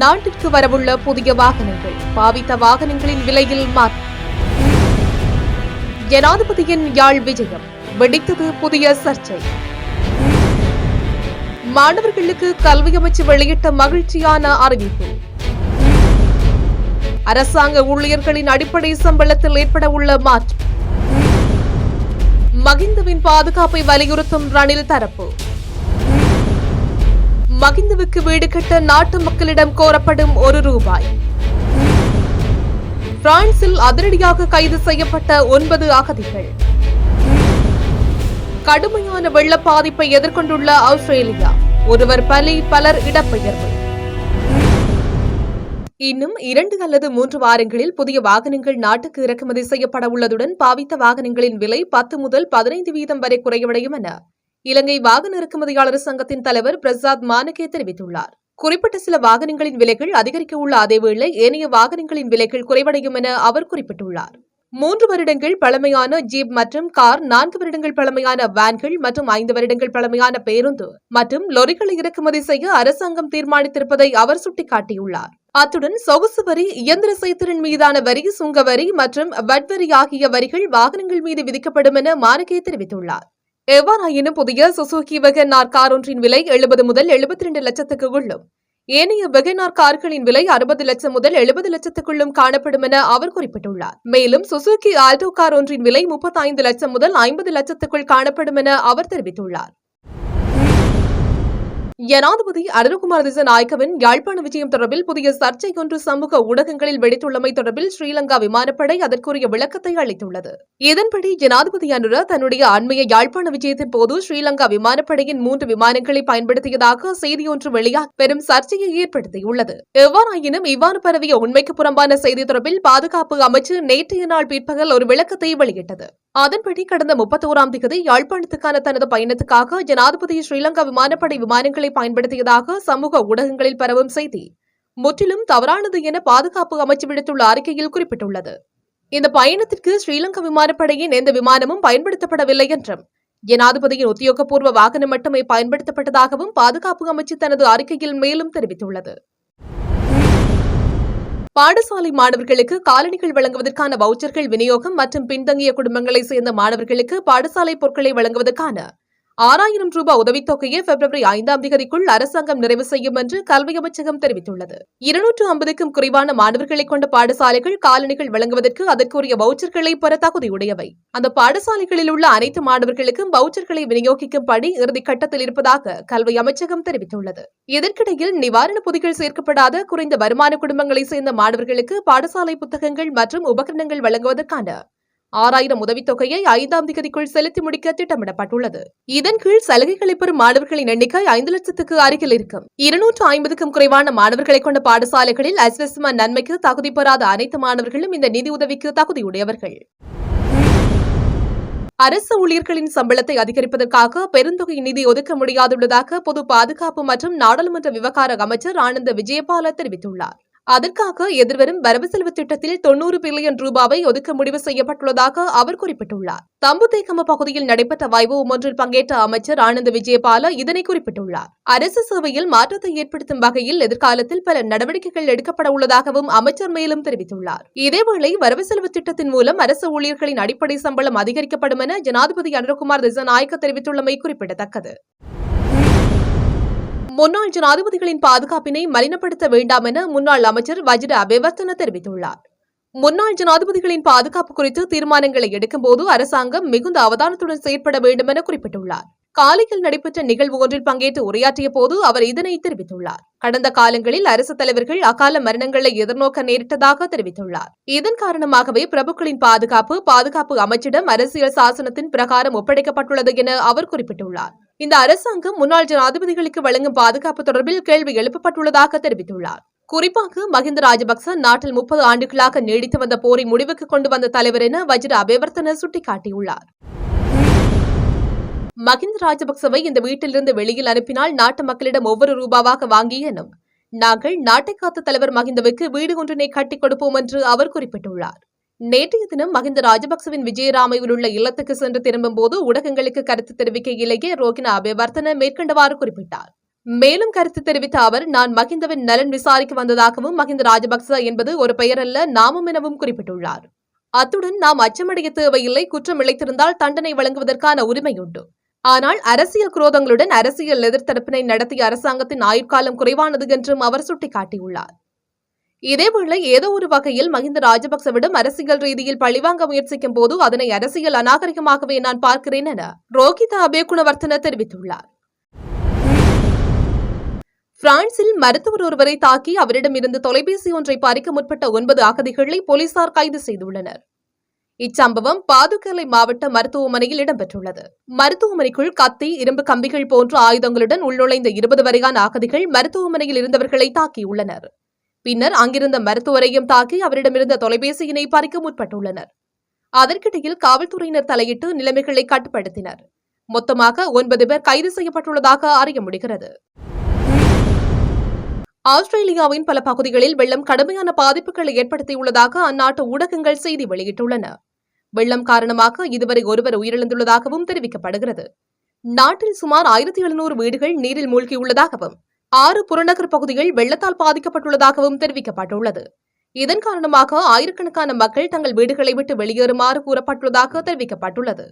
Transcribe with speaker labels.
Speaker 1: நாட்டிற்கு வரவுள்ள புதிய வாகனங்கள், பாவித்த வாகனங்களின் விலையில் மாற்றம். ஜனாதிபதியின் யாழ் விஜயம் வெடித்தது புதிய சர்ச்சை. மாணவர்களுக்கு கல்வி அமைச்சு வெளியிட்ட மகிழ்ச்சியான அறிவிப்பு. அரசாங்க ஊழியர்களின் அடிப்படை சம்பளத்தில் ஏற்பட உள்ள மாற்றம். மகிந்தவின் பாதுகாப்பை வலியுறுத்தும் ரணில் தரப்பு. மகிந்தவுக்கு வீடு கட்ட நாட்டு மக்களிடம் கோரப்படும் ₹1. பிரான்சில் அதிரடியாக கைது செய்யப்பட்ட 9 அகதிகள். கடுமையான வெள்ள பாதிப்பை எதிர்கொண்டுள்ள ஆஸ்திரேலியா, ஒருவர் பலி, பலர் இடப்பெயர்வு. இன்னும் 2 அல்லது 3 வாரங்களில் புதிய வாகனங்கள் நாட்டுக்கு இறக்குமதி செய்யப்பட உள்ளதுடன் பாவித்த வாகனங்களின் விலை 10 முதல் 15% வரை குறைவடையும் என இலங்கை வாகன இறக்குமதியாளர் சங்கத்தின் தலைவர் பிரசாத் மானகே தெரிவித்துள்ளார். குறிப்பிட்ட சில வாகனங்களின் விலைகள் அதிகரிக்க உள்ள அதேவேளை ஏனைய வாகனங்களின் விலைகள் குறைவடையும் என அவர் குறிப்பிட்டுள்ளார். 3 வருடங்கள் பழமையான ஜீப் மற்றும் கார், 4 வருடங்கள் பழமையான வேன்கள் மற்றும் 5 வருடங்கள் பழமையான பேருந்து மற்றும் லொரிகளை இறக்குமதி செய்ய அரசாங்கம் தீர்மானித்திருப்பதை அவர் சுட்டிக்காட்டியுள்ளார். அத்துடன் சொகுசு வரி, இயந்திர செய்திறன் மீதான வரி, சுங்க வரி மற்றும் வட் வரி ஆகிய வரிகள் வாகனங்கள் மீது விதிக்கப்படும் என மானகே தெரிவித்துள்ளார். எவ்வாறாயினும் புதிய சுசுகி வெகனார் கார் ஒன்றின் விலை 70 முதல் 72 லட்சத்துக்கு உள்ளும், ஏனைய வெகனார் கார்களின் விலை 60 லட்சம் முதல் 70 லட்சத்துக்குள்ளும் காணப்படும் என அவர் குறிப்பிட்டுள்ளார். மேலும் சுசுகி ஆல்டோ கார் ஒன்றின் விலை 35 லட்சம் முதல் 50 லட்சத்துக்குள் காணப்படும் என அவர் தெரிவித்துள்ளார். ஜனாதிபதி அனுரகுமார் திசாநாயக்கவின் யாழ்ப்பாண விஜயம் தொடர்பில் புதிய சர்ச்சை ஒன்று சமூக ஊடகங்களில் வெடித்துள்ளமை தொடர்பில் ஸ்ரீலங்கா விமானப்படை அதற்குரிய விளக்கத்தை அளித்துள்ளது. இதன்படி ஜனாதிபதி அனுர தன்னுடைய அண்மைய யாழ்ப்பாண விஜயத்தின் போது ஸ்ரீலங்கா விமானப்படையின் 3 விமானங்களை பயன்படுத்தியதாக செய்தி ஒன்று வெளியாகி பெரும் சர்ச்சையை ஏற்படுத்தியுள்ளது. எவ்வாறாயினும் இவ்வாறு பரவிய உண்மைக்கு புறம்பான செய்தி தொடர்பில் பாதுகாப்பு அமைச்சு நேற்றைய நாள் பிற்பகல் ஒரு விளக்கத்தை வெளியிட்டது. அதன்படி கடந்த 31ஆம் தேதி யாழ்ப்பாணத்துக்கான தனது பயணத்துக்காக ஜனாதிபதி ஸ்ரீலங்கா விமானப்படை விமானங்களை பயன்படுத்தியதாக சமூக ஊடகங்களில் பரவும் செய்தி முற்றிலும் தவறானது என பாதுகாப்பு அமைச்சு விடுத்துள்ள அறிக்கையில் குறிப்பிட்டுள்ளது. இந்த பயணத்திற்கு ஸ்ரீலங்கா விமானப்படையின் எந்த விமானமும் பயன்படுத்தப்படவில்லை என்றும், ஜனாதிபதியின் உத்தியோகபூர்வ வாகனம் மட்டுமே பயன்படுத்தப்பட்டதாகவும் பாதுகாப்பு அமைச்சு தனது அறிக்கையில் மேலும் தெரிவித்துள்ளது. பாடசாலை மாணவர்களுக்கு காலணிகள் வழங்குவதற்கான வவுச்சர்கள் விநியோகம் மற்றும் பின்தங்கிய குடும்பங்களை சேர்ந்த மாணவர்களுக்கு பாடசாலை பொருட்களை வழங்குவதற்கான ₹6000 உதவித்தொகையை பிப்ரவரி 5ஆம் தேதிக்குள் அரசாங்கம் நிறைவு செய்யும் என்று கல்வி அமைச்சகம் தெரிவித்துள்ளது. 250க்கும் குறைவான மாணவர்களை கொண்ட பாடசாலைகள் காலணிகள் வழங்குவதற்கு அதற்குரிய வவுச்சர்களை பெற தகுதியுடையவை. அந்த பாடசாலைகளில் உள்ள அனைத்து மாணவர்களுக்கும் வவுச்சர்களை விநியோகிக்கும் பணி இறுதிக்கட்டத்தில் இருப்பதாக கல்வி அமைச்சகம் தெரிவித்துள்ளது. இதற்கிடையில் நிவாரண பொதிகள் சேர்க்கப்படாத குறைந்த வருமான குடும்பங்களை சேர்ந்த மாணவர்களுக்கு பாடசாலை புத்தகங்கள் மற்றும் உபகரணங்கள் வழங்குவதற்கான ₹6000 உதவித்தொகையை 5ஆம் தேதிக்குள் செலுத்தி முடிக்க திட்டமிடப்பட்டுள்ளது. இதன் கீழ் சலுகைகளை பெறும் மாணவர்களின் எண்ணிக்கை 5 லட்சத்துக்கு அருகில் இருக்கும். 250க்கும் குறைவான மாணவர்களை கொண்ட பாடசாலைகளில் அஸ்வஸ்ம நன்மைக்கு தகுதி பெறாத அனைத்து மாணவர்களும் இந்த நிதி உதவிக்கு தகுதியுடையவர்கள். அரசு ஊழியர்களின் சம்பளத்தை அதிகரிப்பதற்காக பெருந்தொகை நிதி ஒதுக்க முடியாதுள்ளதாக பொது பாதுகாப்பு மற்றும் நாடாளுமன்ற விவகார அமைச்சர் ஆனந்த விஜயபால தெரிவித்துள்ளார். அதற்காக எதிர்வரும் வரவு செலவு திட்டத்தில் ₹90 பில்லியன் ஒதுக்க முடிவு செய்யப்பட்டுள்ளதாக அவர் குறிப்பிட்டுள்ளார். தம்புதேகம பகுதியில் நடைபெற்ற வைபவம் ஒன்றில் பங்கேற்ற அமைச்சர் ஆனந்த விஜயபால இதனை குறிப்பிட்டுள்ளார். அரசு சேவையில் மாற்றத்தை ஏற்படுத்தும் வகையில் எதிர்காலத்தில் பல நடவடிக்கைகள் எடுக்கப்பட உள்ளதாகவும் அமைச்சர் மேலும் தெரிவித்துள்ளார். இதேவேளை வரவு செலவு திட்டத்தின் மூலம் அரசு ஊழியர்களின் அடிப்படை சம்பளம் அதிகரிக்கப்படும் என ஜனாதிபதி அனுரகுமார் திசாநாயக்க தெரிவித்துள்ளமை குறிப்பிடத்தக்கது. முன்னாள் ஜனாதிபதிகளின் பாதுகாப்பினை மலினப்படுத்த வேண்டாம் என முன்னாள் அமைச்சர் வஜிர அபேவர்த்தன தெரிவித்துள்ளார். முன்னாள் ஜனாதிபதிகளின் பாதுகாப்பு குறித்து தீர்மானங்களை எடுக்கும்போது அரசாங்கம் மிகுந்த அவதானத்துடன் செயற்பட வேண்டும் என குறிப்பிட்டுள்ளார். காலையில் நடைபெற்ற நிகழ்வு ஒன்றில் பங்கேற்று உரையாற்றிய போது அவர் இதனை தெரிவித்துள்ளார். கடந்த காலங்களில் அரசு தலைவர்கள் அகால மரணங்களை எதிர்நோக்க நேரிட்டதாக தெரிவித்துள்ளார். இதன் காரணமாகவே பிரபுக்களின் பாதுகாப்பு அமைச்சிடம் அரசியல் சாசனத்தின் பிரகாரம் ஒப்படைக்கப்பட்டுள்ளது என அவர் குறிப்பிட்டுள்ளார். இந்த அரசாங்கம் முன்னாள் ஜனாதிபதிகளுக்கு வழங்கும் பாதுகாப்பு தொடர்பில் கேள்வி எழுப்பப்பட்டுள்ளதாக தெரிவித்துள்ளார். குறிப்பாக மஹிந்த ராஜபக்ச நாட்டில் 30 ஆண்டுகளாக நீடித்து வந்த போரை முடிவுக்கு கொண்டு வந்த தலைவர் என வஜிர அபேவர்த்தன சுட்டிக்காட்டியுள்ளார். மஹிந்த ராஜபக்சவை இந்த வீட்டிலிருந்து வெளியில் அனுப்பினால் நாட்டு மக்களிடம் ஒவ்வொரு ரூபாவாக வாங்கியனும் நாங்கள் நாட்டை காத்த தலைவர் மஹிந்தவுக்கு வீடு ஒன்றினை கட்டிக் கொடுப்போம் என்று அவர் குறிப்பிட்டுள்ளார். நேற்றைய தினம் மஹிந்த ராஜபக்சவின் விஜயராமையில் உள்ள இல்லத்துக்கு சென்று திரும்பும் போது ஊடகங்களுக்கு கருத்து தெரிவிக்கையிலேயே ரோகிண அபேவர்த்தன மேற்கண்டவாறு குறிப்பிட்டார். மேலும் கருத்து தெரிவித்த அவர், நான் மகிந்தவின் நலன் விசாரிக்க வந்ததாகவும் மகிந்த ராஜபக்ச என்பது ஒரு பெயரல்ல நாமம் எனவும் குறிப்பிட்டுள்ளார். அத்துடன் நாம் அச்சமடைய தேவையில்லை, குற்றம் இழைத்திருந்தால் தண்டனை வழங்குவதற்கான உரிமையுண்டு. ஆனால் அரசியல் குரோதங்களுடன் அரசியல் எதிர்த்தரப்பினை நடத்திய அரசாங்கத்தின் ஆயுட்காலம் குறைவானது என்றும் அவர் சுட்டிக்காட்டியுள்ளார். இதேவேளை ஏதோ ஒரு வகையில் மகிந்த ராஜபக்சவிடம் அரசியல் ரீதியில் பழிவாங்க முயற்சிக்கும் போது அதனை அரசியல் அநாகரிகமாகவே நான் பார்க்கிறேன் என ரோஹித அபேகுணவர்த்தன தெரிவித்துள்ளார். பிரான்சில் மருத்துவர் ஒருவரை தாக்கி அவரிடம் இருந்து தொலைபேசி ஒன்றை பறிக்க முற்பட்ட 9 அகதிகளை போலீசார் கைது செய்துள்ளனர். இச்சம்பவம் பாதுகலை மாவட்ட மருத்துவமனையில் இடம்பெற்றுள்ளது. மருத்துவமனைக்குள் கத்தி, இரும்பு கம்பிகள் போன்ற ஆயுதங்களுடன் உள்நுழைந்த 20 வரையான அகதிகள் மருத்துவமனையில் இருந்தவர்களை தாக்கியுள்ளனர். பின்னர் அங்கிருந்த மருத்துவரையும் தாக்கி அவரிடமிருந்த தொலைபேசியினை பறிக்க முற்பட்டுள்ளனர். அதற்கிடையில் காவல்துறையினர் தலையிட்டு நிலைமைகளை கட்டுப்படுத்தினர். மொத்தமாக 9 பேர் கைது செய்யப்பட்டுள்ளதாக அறிய முடிகிறது. ஆஸ்திரேலியாவின் பல பகுதிகளில் வெள்ளம் கடுமையான பாதிப்புகளை ஏற்படுத்தியுள்ளதாக அந்நாட்டு ஊடகங்கள் செய்தி வெளியிட்டுள்ளன. வெள்ளம் காரணமாக இதுவரை ஒருவர் உயிரிழந்துள்ளதாகவும் தெரிவிக்கப்படுகிறது. நாட்டில் சுமார் 1700 வீடுகள் நீரில் மூழ்கியுள்ளதாகவும் 6 புறநகர் பகுதிகள் வெள்ளத்தால் பாதிக்கப்பட்டுள்ளதாகவும் தெரிவிக்கப்பட்டுள்ளது. இதன் காரணமாக ஆயிரக்கணக்கான மக்கள் தங்கள் வீடுகளை விட்டு வெளியேறுமாறு கூறப்பட்டுள்ளதாக தெரிவிக்கப்பட்டுள்ளது.